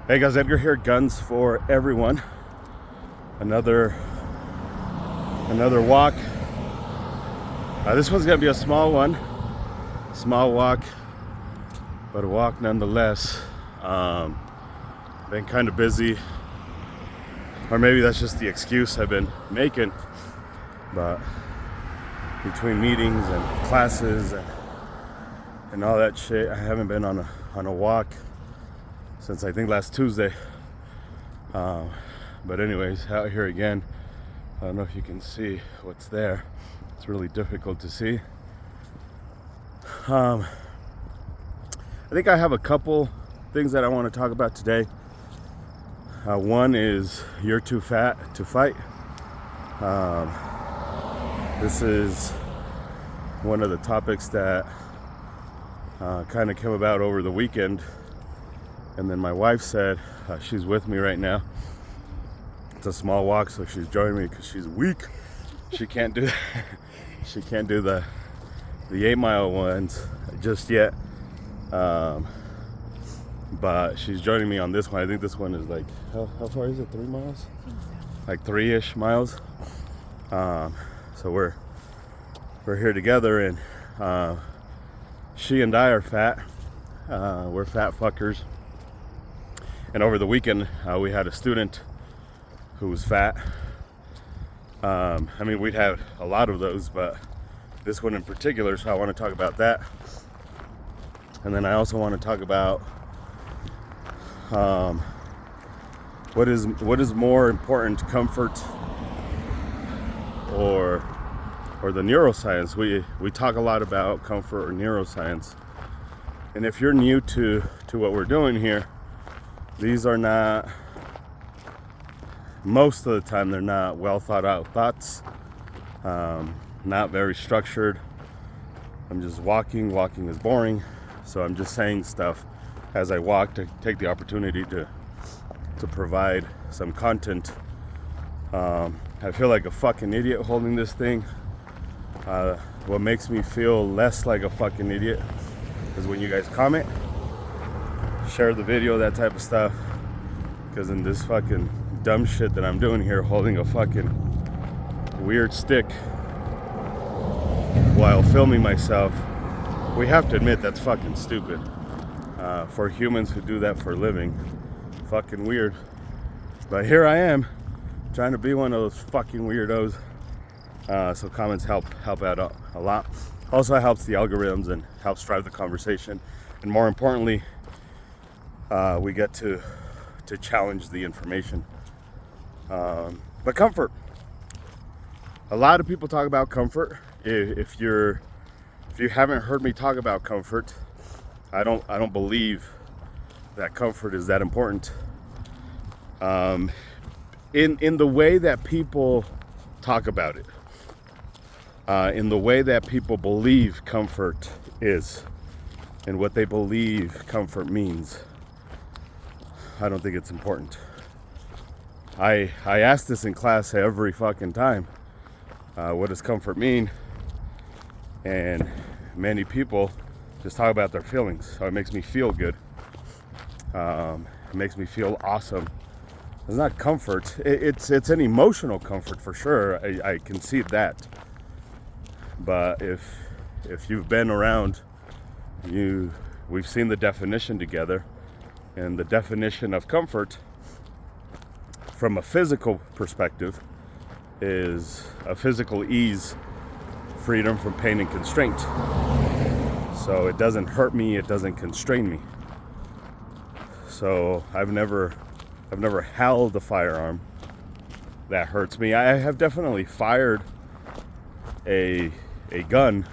Hey guys, Edgar here, Guns for Everyone. Another walk. This one's gonna be a small one. Small walk, but a walk nonetheless. Been kind of busy, or maybe that's just the excuse I've been making, but between meetings and classes and all that shit, I haven't been on a walk since I think last Tuesday. But anyways, out here again. I don't know if you can see what's there. It's really difficult to see. I think I have a couple things that I want to talk about today. One is you're too fat to fight. This is one of the topics that kind of came about over the weekend. And then my wife said, she's with me right now. It's a small walk, so she's joining me because she's weak. She can't do she can't do the 8-mile ones just yet. But she's joining me on this one. I think this one is like, how far is it? 3 miles? I think so. Like 3-ish miles. So we're here together, and she and I are fat. We're fat fuckers. And over the weekend, we had a student who was fat. I mean, we'd had a lot of those, but this one in particular, so I want to talk about that. And then I also want to talk about what is more important, comfort or the neuroscience. We talk a lot about comfort or neuroscience. And if you're new to what we're doing here, these are not, most of the time, they're not well thought out thoughts, not very structured. I'm just walking. Walking is boring, so I'm just saying stuff as I walk to take the opportunity to provide some content. I feel like a fucking idiot holding this thing. What makes me feel less like a fucking idiot is when you guys comment, share the video, that type of stuff. Because in this fucking dumb shit that I'm doing here, holding a fucking weird stick while filming myself, we have to admit that's fucking stupid. For humans who do that for a living, fucking weird. But here I am, trying to be one of those fucking weirdos. So comments help out a lot. Also, it helps the algorithms and helps drive the conversation. And more importantly, we get to challenge the information. But comfort. A lot of people talk about comfort. If you haven't heard me talk about comfort, I don't believe that comfort is that important. In the way that people talk about it, in the way that people believe comfort is, and what they believe comfort means, I don't think it's important. I ask this in class every fucking time. What does comfort mean? And many people just talk about their feelings. So it makes me feel good. It makes me feel awesome. It's not comfort. It's an emotional comfort for sure. I concede that. But if you've been around, we've seen the definition together. And the definition of comfort from a physical perspective is a physical ease, freedom from pain and constraint. So it doesn't hurt me, it doesn't constrain me. So I've never held a firearm that hurts me. I have definitely fired a gun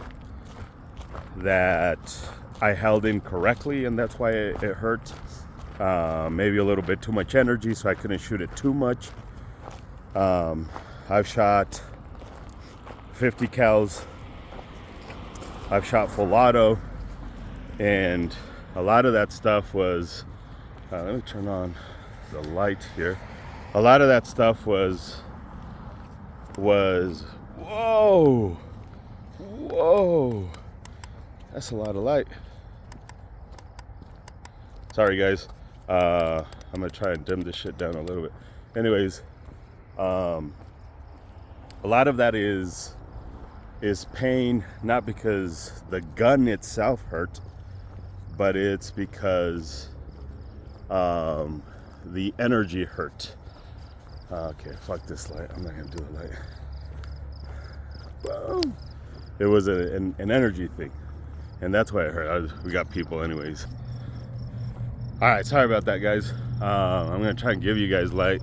that I held incorrectly, and that's why it hurt. Maybe a little bit too much energy, so I couldn't shoot it too much. I've shot 50 cals. I've shot full auto, and a lot of that stuff was, let me turn on the light here. A lot of that stuff was, whoa, that's a lot of light. Sorry guys. I'm gonna try and dim this shit down a little bit. Anyways, a lot of that is pain, not because the gun itself hurt, but it's because the energy hurt. Okay, fuck this light. I'm not gonna do the light. Boom. It was an energy thing, and that's why it hurt. We got people anyways. All right, sorry about that, guys. I'm gonna try and give you guys light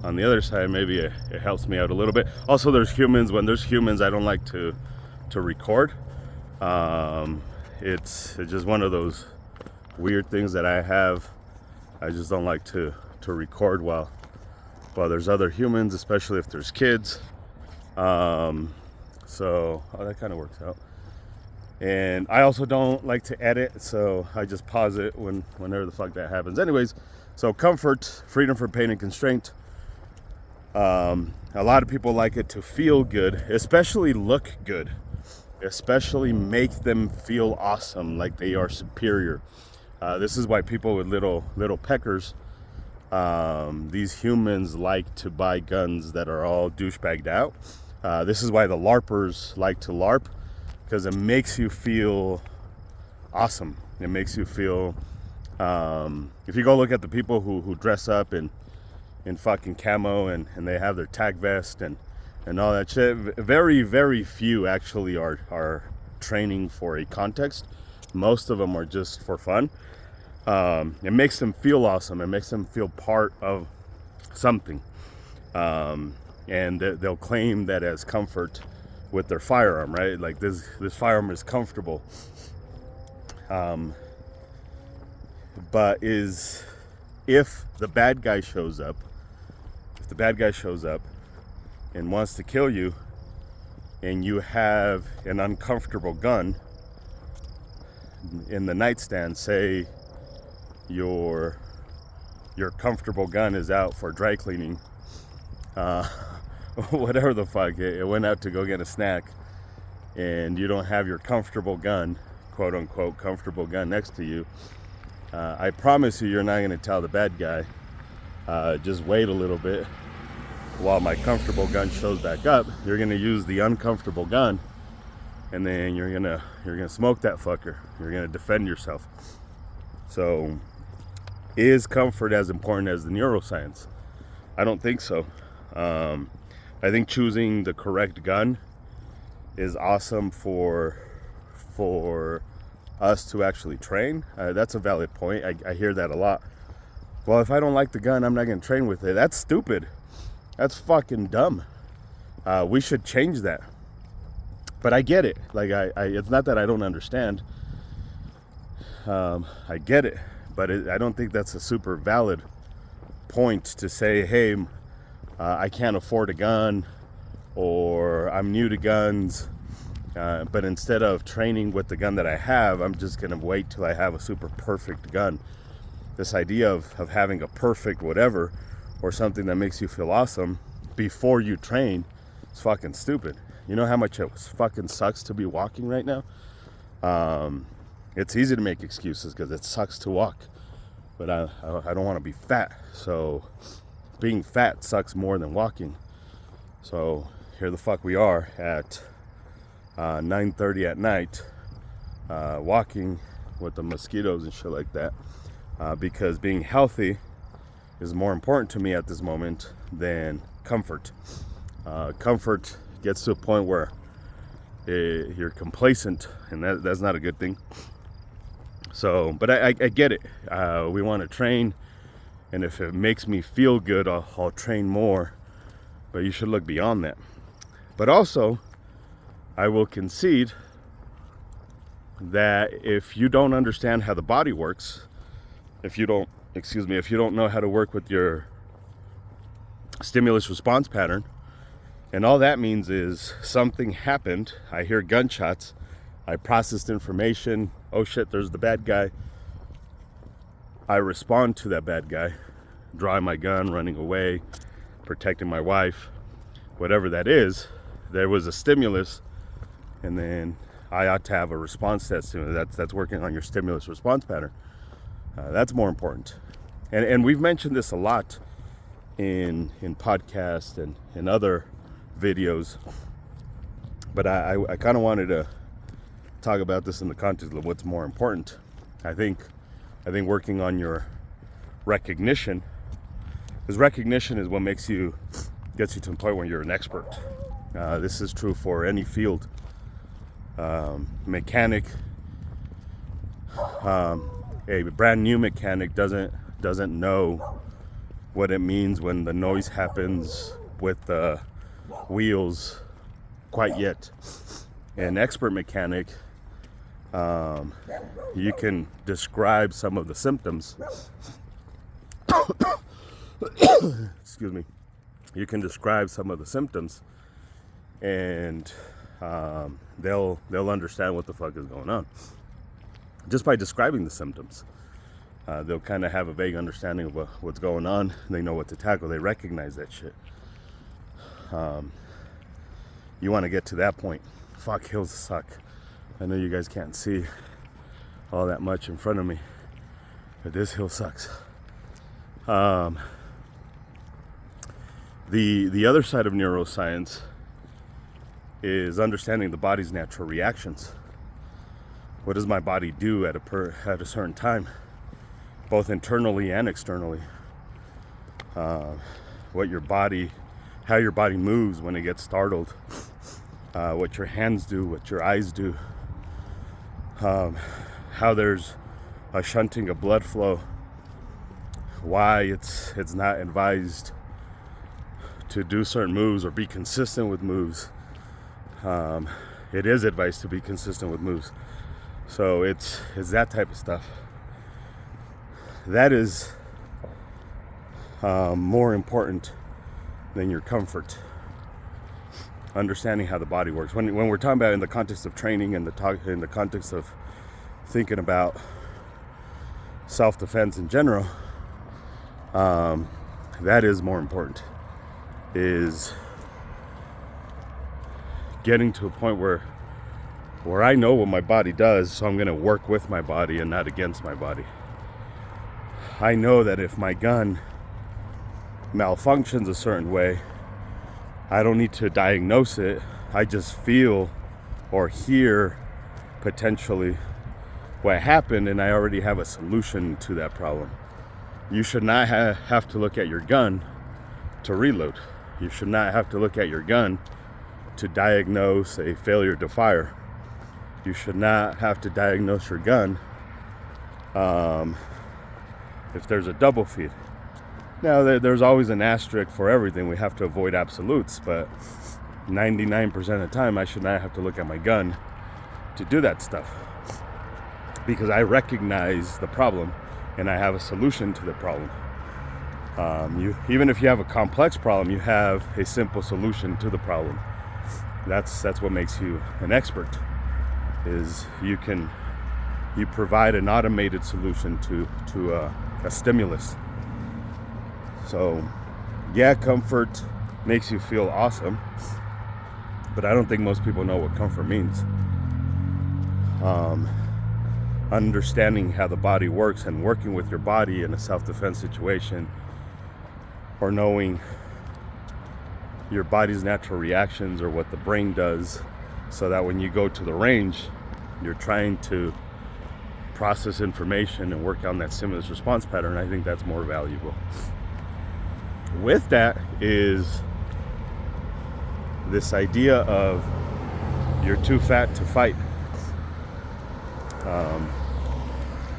on the other side. Maybe it helps me out a little bit. Also, there's humans. When there's humans, I don't like to record. It's just one of those weird things that I have. I just don't like to record while there's other humans, especially if there's kids. So that kind of works out. And I also don't like to edit, so I just pause it whenever the fuck that happens. Anyways, so comfort, freedom from pain and constraint. A lot of people like it to feel good, especially look good, especially make them feel awesome, like they are superior. This is why people with little peckers, these humans like to buy guns that are all douchebagged out. This is why the LARPers like to LARP, because it makes you feel awesome. It makes you feel, if you go look at the people who dress up in fucking camo and they have their tag vest and all that shit, very, very few actually are training for a context. Most of them are just for fun. It makes them feel awesome. It makes them feel part of something. And they'll claim that as comfort with their firearm, right? Like this firearm is comfortable. But if the bad guy shows up, and wants to kill you, and you have an uncomfortable gun in the nightstand, say your comfortable gun is out for dry cleaning, whatever the fuck, it went out to go get a snack, and you don't have your comfortable gun, quote unquote comfortable gun, next to you, I promise you're not going to tell the bad guy, just wait a little bit while my comfortable gun shows back up. You're going to use the uncomfortable gun, and then you're gonna smoke that fucker. You're going to defend yourself. So is comfort as important as the neuroscience? I don't think so. I think choosing the correct gun is awesome for us to actually train. That's a valid point. I hear that a lot. Well, if I don't like the gun, I'm not going to train with it. That's stupid. That's fucking dumb. We should change that. But I get it. Like it's not that I don't understand. I get it, but I don't think that's a super valid point to say, hey, I can't afford a gun, or I'm new to guns, but instead of training with the gun that I have, I'm just going to wait till I have a super perfect gun. This idea of having a perfect whatever, or something that makes you feel awesome before you train, is fucking stupid. You know how much it fucking sucks to be walking right now? It's easy to make excuses because it sucks to walk, but I don't want to be fat, so being fat sucks more than walking. So here the fuck we are at 9:30 at night, walking with the mosquitoes and shit like that, because being healthy is more important to me at this moment than comfort. Comfort gets to a point where you're complacent, and that's not a good thing. So, but I get it. We want to train, and if it makes me feel good, I'll train more. But you should look beyond that. But also, I will concede that if you don't understand how the body works, if you don't know how to work with your stimulus response pattern, and all that means is something happened, I hear gunshots, I processed information, oh shit, there's the bad guy, I respond to that bad guy, drawing my gun, running away, protecting my wife, whatever that is, there was a stimulus, and then I ought to have a response to that stimulus. That's working on your stimulus response pattern. That's more important. And we've mentioned this a lot in podcasts and in other videos, but I kind of wanted to talk about this in the context of what's more important. I think working on your recognition, because recognition is what gets you to a point where you're an expert. This is true for any field. Mechanic, a brand new mechanic doesn't know what it means when the noise happens with the wheels quite yet. An expert mechanic, you can describe some of the symptoms. Excuse me. You can describe some of the symptoms, and they'll understand what the fuck is going on just by describing the symptoms. They'll kind of have a vague understanding of what's going on. They know what to tackle. They recognize that shit. You want to get to that point. Fuck, hills suck. I know you guys can't see all that much in front of me, but this hill sucks. The other side of neuroscience is understanding the body's natural reactions. What does my body do at a certain time, both internally and externally? How your body moves when it gets startled, what your hands do, what your eyes do, how there's a shunting of blood flow, why it's not advised to do certain moves or be consistent with moves. It is advised to be consistent with moves. So it's that type of stuff. That is more important than your comfort. Understanding how the body works. When we're talking about in the context of training and in the context of thinking about self-defense in general, that is more important. Is getting to a point where I know what my body does, so I'm going to work with my body and not against my body. I know that if my gun malfunctions a certain way, I don't need to diagnose it. I just feel or hear potentially what happened, and I already have a solution to that problem. You should not have to look at your gun to reload. You should not have to look at your gun to diagnose a failure to fire. You should not have to diagnose your gun if there's a double feed. Now, there's always an asterisk for everything. We have to avoid absolutes, but 99% of the time, I should not have to look at my gun to do that stuff, because I recognize the problem and I have a solution to the problem. Even if you have a complex problem, you have a simple solution to the problem. That's what makes you an expert. Is you provide an automated solution to a stimulus. So, yeah, comfort makes you feel awesome, but I don't think most people know what comfort means. Understanding how the body works and working with your body in a self-defense situation, or knowing your body's natural reactions or what the brain does, so that when you go to the range, you're trying to process information and work on that stimulus response pattern. I think that's more valuable. With that is this idea of you're too fat to fight.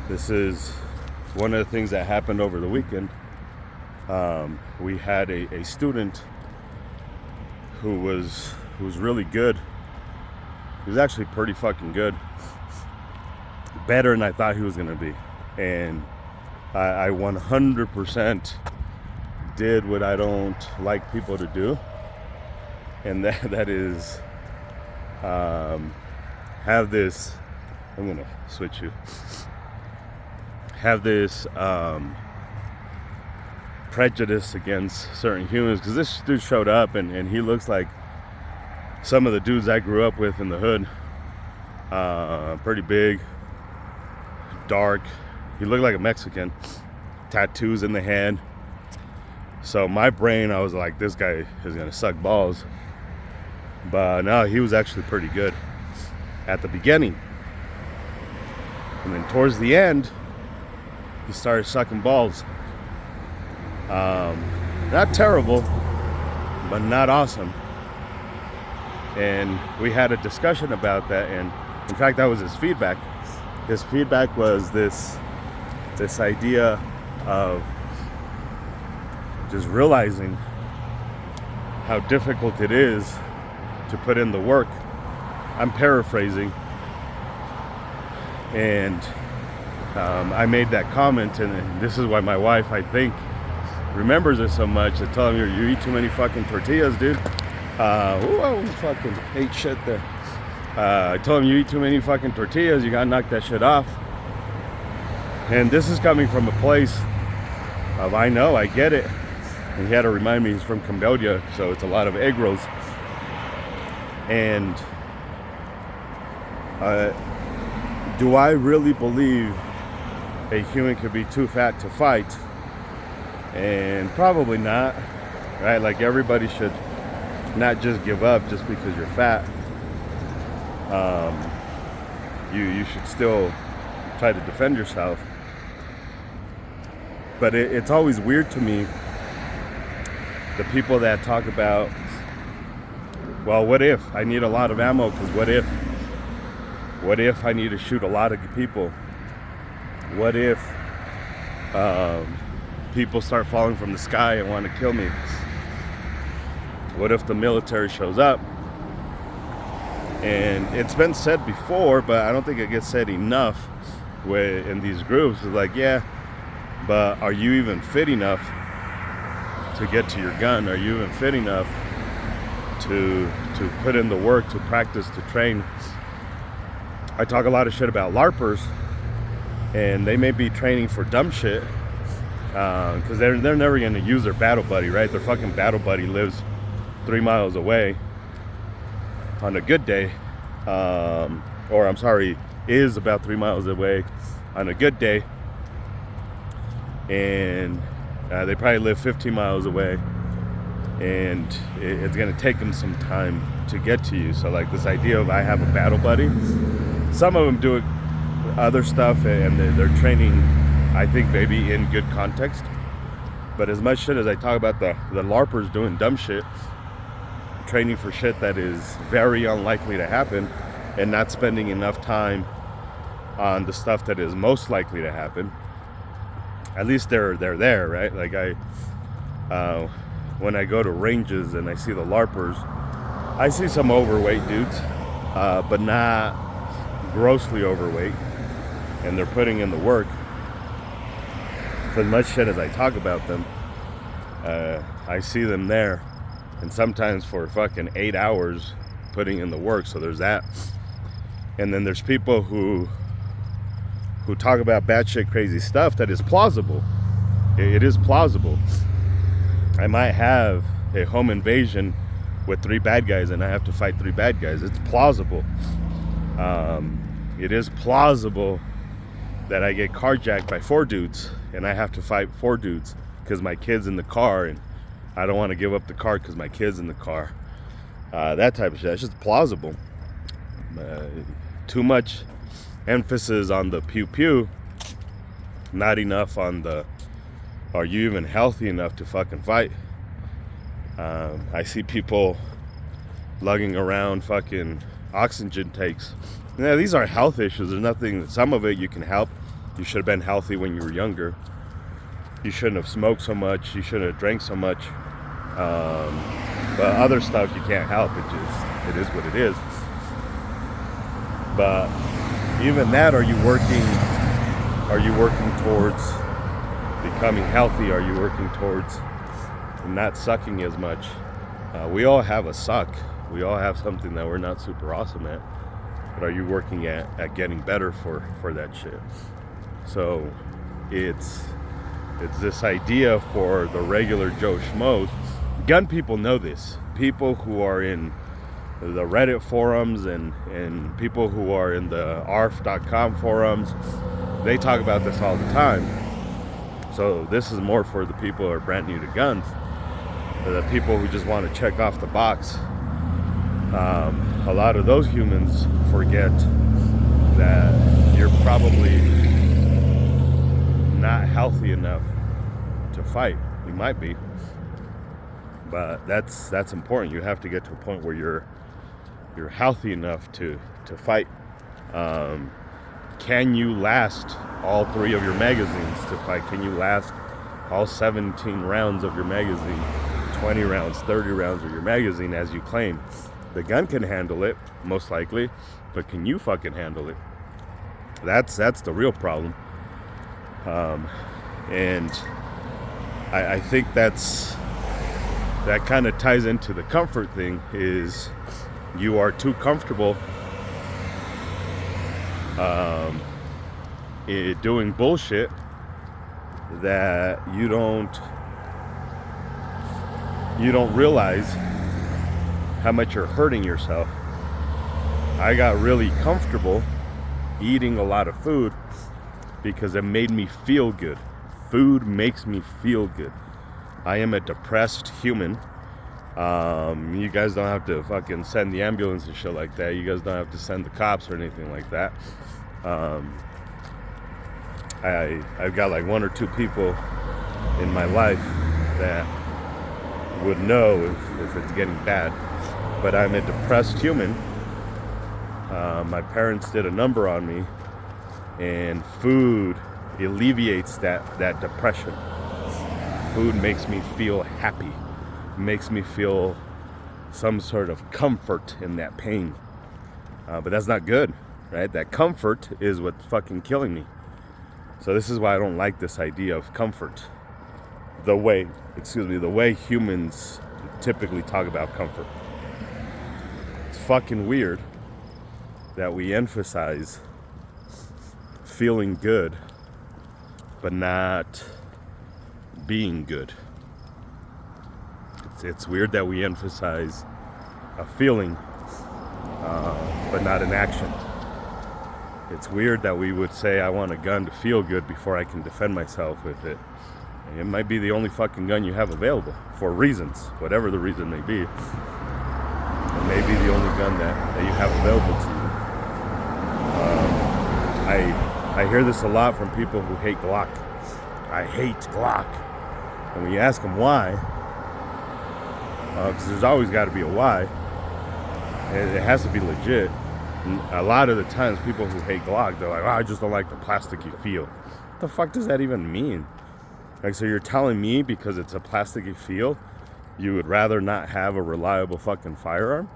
This is one of the things that happened over the weekend. We had a student who was really good. He was actually pretty fucking good. Better than I thought he was going to be. And I 100% did what I don't like people to do. And that is have this, I'm going to switch you. Have this prejudice against certain humans, because this dude showed up and he looks like some of the dudes I grew up with in the hood. Pretty big, dark. He looked like a Mexican. tattoos in the hand. So my brain, I was like, this guy is gonna suck balls. But no, he was actually pretty good at the beginning. And then towards the end, he started sucking balls. Not terrible, but not awesome. And we had a discussion about that, and in fact, that was his feedback. His feedback was this idea of just realizing how difficult it is to put in the work. I'm paraphrasing, and I made that comment, and this is why my wife, I think, remembers it so much. I tell him, you eat too many fucking tortillas, dude. Whoa, fucking ate shit there. I told him, you eat too many fucking tortillas, you gotta knock that shit off. And this is coming from a place of, I know, I get it. And he had to remind me he's from Cambodia, so it's a lot of egg rolls. And do I really believe a human could be too fat to fight? And probably not, right? Like, everybody should not just give up just because you're fat. You should still try to defend yourself. But it's always weird to me, the people that talk about, well, what if I need a lot of ammo? Because what if I need to shoot a lot of people? What if people start falling from the sky and want to kill me? What if the military shows up? And it's been said before, but I don't think it gets said enough in these groups. It's like, yeah, but are you even fit enough to get to your gun? Are you even fit enough to put in the work, to practice, to train? I talk a lot of shit about LARPers, and they may be training for dumb shit, because they're never going to use their battle buddy, right? Their fucking battle buddy lives 3 miles away on a good day, or I'm sorry, is about 3 miles away on a good day, and they probably live 15 miles away, and it's going to take them some time to get to you. So like this idea of I have a battle buddy, some of them do it, other stuff, and they're training, I think, maybe in good context. But as much shit as I talk about the LARPers doing dumb shit, training for shit that is very unlikely to happen, and not spending enough time on the stuff that is most likely to happen, at least they're there, right? Like when I go to ranges and I see the LARPers, I see some overweight dudes, but not grossly overweight, and they're putting in the work. So as much shit as I talk about them, I see them there, and sometimes for fucking 8 hours putting in the work. So there's that. And then there's people who talk about batshit crazy stuff that is plausible. It is plausible. I might have a home invasion with 3 bad guys and I have to fight 3 bad guys. It's plausible. It is plausible that I get carjacked by 4 dudes and I have to fight 4 dudes because my kid's in the car and I don't want to give up the car because my kid's in the car. That type of shit. That's just plausible. Too much emphasis on the pew pew, not enough on the, are you even healthy enough to fucking fight? I see people lugging around fucking oxygen tanks. Yeah, these are health issues. There's nothing, some of it you can help. You should have been healthy when you were younger. You shouldn't have smoked so much. You shouldn't have drank so much. But other stuff you can't help. It is what it is. But even that, are you working towards becoming healthy? Are you working towards not sucking as much? We all have a suck. We all have something that we're not super awesome at. But are you working at getting better for that shit? So it's this idea for the regular Joe Schmoes. Gun people know this. People who are in the Reddit forums and people who are in the arf.com forums, they talk about this all the time. So this is more for the people who are brand new to guns, the people who just want to check off the box. A lot of those humans forget that you're probably not healthy enough to fight. You might be, but that's important. You have to get to a point where you're healthy enough to fight. Can you last all 3 of your magazines to fight? Can you last all 17 rounds of your magazine, 20 rounds, 30 rounds of your magazine as you claim? The gun can handle it, most likely, but can you fucking handle it? That's the real problem. And I think that kind of ties into the comfort thing, is you are too comfortable doing bullshit that you don't realize how much you're hurting yourself. I got really comfortable eating a lot of food because it made me feel good. Food makes me feel good. I am a depressed human. You guys don't have to fucking send the ambulance and shit like that. You guys don't have to send the cops or anything like that. I've got like 1 or 2 people in my life that would know if it's getting bad. But I'm a depressed human. My parents did a number on me, and food alleviates that depression. Food makes me feel happy. Makes me feel some sort of comfort in that pain. But that's not good, right? That comfort is what's fucking killing me. So this is why I don't like this idea of comfort. The way humans typically talk about comfort. It's fucking weird that we emphasize feeling good, but not being good. It's weird that we emphasize a feeling, but not an action. It's weird that we would say, I want a gun to feel good before I can defend myself with it. And it might be the only fucking gun you have available, for reasons, whatever the reason may be. It may be the only gun that you have available to you. I hear this a lot from people who hate Glock. I hate Glock. And when you ask them why, because there's always got to be a why, and it has to be legit. And a lot of the times people who hate Glock, they're like, I just don't like the plasticky feel. What the fuck does that even mean? Like, so you're telling me because it's a plasticky feel, you would rather not have a reliable fucking firearm?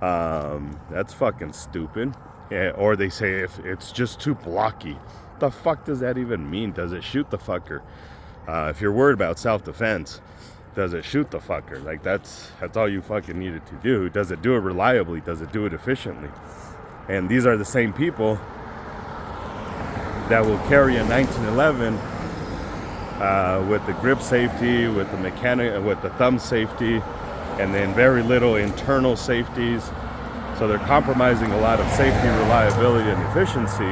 That's fucking stupid. Yeah, or they say if it's just too blocky. What the fuck does that even mean? Does it shoot the fucker? If you're worried about self-defense, does it shoot the fucker? Like, that's all you fucking needed to do. Does it do it reliably? Does it do it efficiently? And these are the same people that will carry a 1911 with the grip safety, with the mechanic, with the thumb safety, and then very little internal safeties. So they're compromising a lot of safety, reliability, and efficiency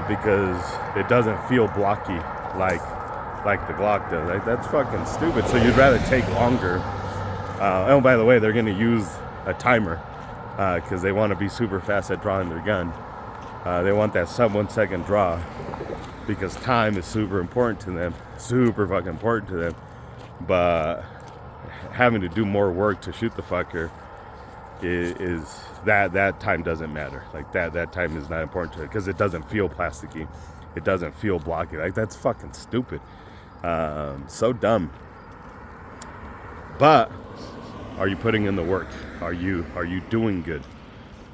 because it doesn't feel blocky like the Glock does. Like, that's fucking stupid. So you'd rather take longer. Oh, by the way, they're going to use a timer because they want to be super fast at drawing their gun. They want that sub 1 second draw because time is super important to them. Super fucking important to them. But having to do more work to shoot the fucker is that time doesn't matter. Like, that time is not important to it because it doesn't feel plasticky. It doesn't feel blocky. Like, that's fucking stupid. So dumb. But are you putting in the work? Are you doing good?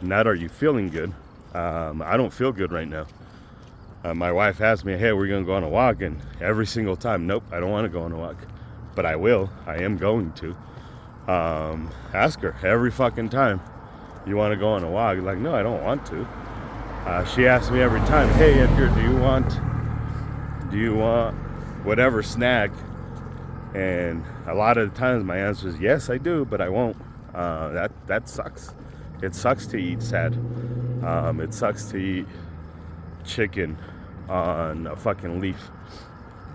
Not are you feeling good? I don't feel good right now. My wife asked me, hey, we're gonna go on a walk, and every single time, nope, I don't want to go on a walk, but I will. I am going to. Ask her every fucking time, you want to go on a walk? Like, no, I don't want to. She asks me every time, hey Edgar, do you want whatever snack? And a lot of the times my answer is yes, I do, but I won't. That sucks. It sucks to eat sad. It sucks to eat chicken on a fucking leaf.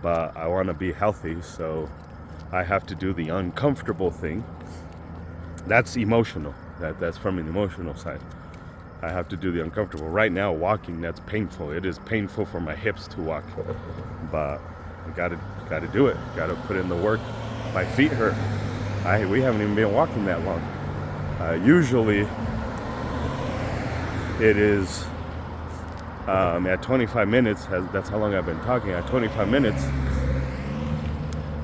but I want to be healthy, so I have to do the uncomfortable thing. That's emotional. That's from an emotional side. I have to do the uncomfortable. Right now, walking, that's painful. It is painful for my hips to walk, but I gotta do it. Gotta put in the work. My feet hurt. We haven't even been walking that long. Usually, it is at 25 minutes. That's how long I've been talking. At 25 minutes,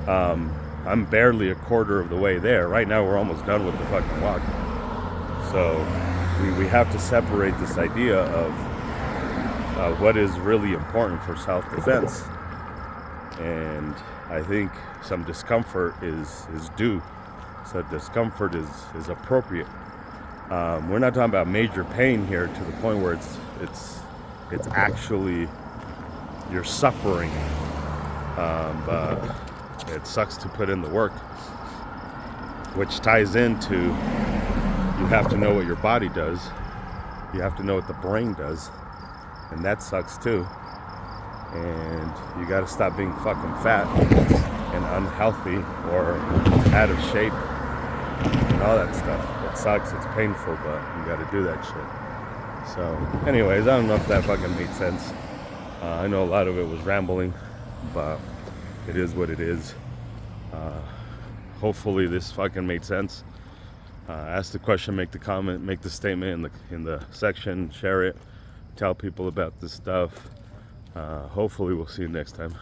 I'm barely a quarter of the way there. Right now, we're almost done with the fucking walk. So we have to separate this idea of what is really important for self-defense. And I think some discomfort is due. So discomfort is appropriate. We're not talking about major pain here to the point where it's actually you're suffering. But it sucks to put in the work, which ties into you have to know what your body does. You have to know what the brain does. And that sucks too. And you got to stop being fucking fat and unhealthy or out of shape and all that stuff. It sucks, it's painful, but you got to do that shit. So anyways, I don't know if that fucking made sense. I know a lot of it was rambling, but it is what it is. Hopefully this fucking made sense. Ask the question, make the comment, make the statement in the section, share it, tell people about this stuff. Hopefully we'll see you next time.